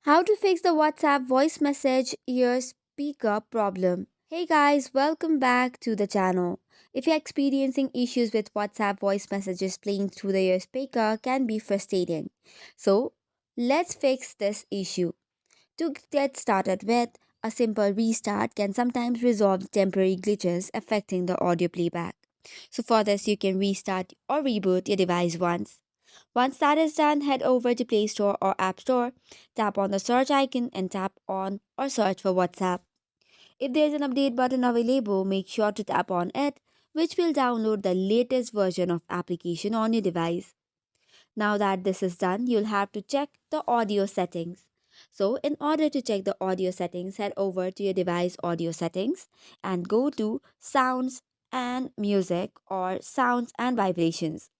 How to fix the WhatsApp voice message ear speaker problem. Hey guys, welcome back to the channel. If you're experiencing issues with WhatsApp voice messages playing through the ear speaker can be frustrating. So, let's fix this issue. To get started with, a simple restart can sometimes resolve the temporary glitches affecting the audio playback. So for this, you can restart or reboot your device once. Once that is done, head over to Play Store or App Store, tap on the search icon and tap on or search for WhatsApp. If there is an update button available, make sure to tap on it, which will download the latest version of application on your device. Now that this is done, you'll have to check the audio settings. So, in order to check the audio settings, head over to your device audio settings and go to sounds and music or sounds and vibrations.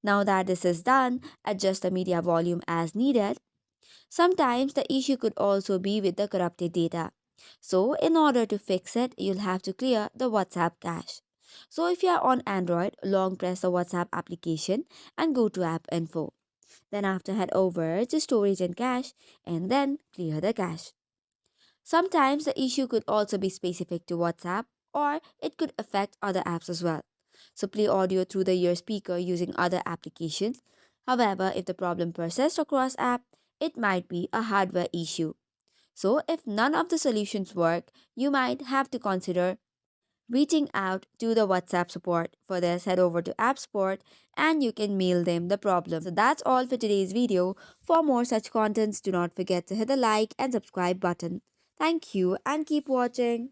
Now that this is done, adjust the media volume as needed. Sometimes the issue could also be with the corrupted data. So, in order to fix it, you'll have to clear the WhatsApp cache. So, if you are on Android, long press the WhatsApp application and go to App Info. Then, after head over to Storage and Cache and then clear the cache. Sometimes the issue could also be specific to WhatsApp or it could affect other apps as well. So play audio through the ear speaker using other applications. However, if the problem persists across app, it might be a hardware issue. So if none of the solutions work, you might have to consider reaching out to the WhatsApp support. For this, head over to App Support and you can mail them the problem. So that's all for today's video. For more such contents, do not forget to hit the like and subscribe button. Thank you and keep watching.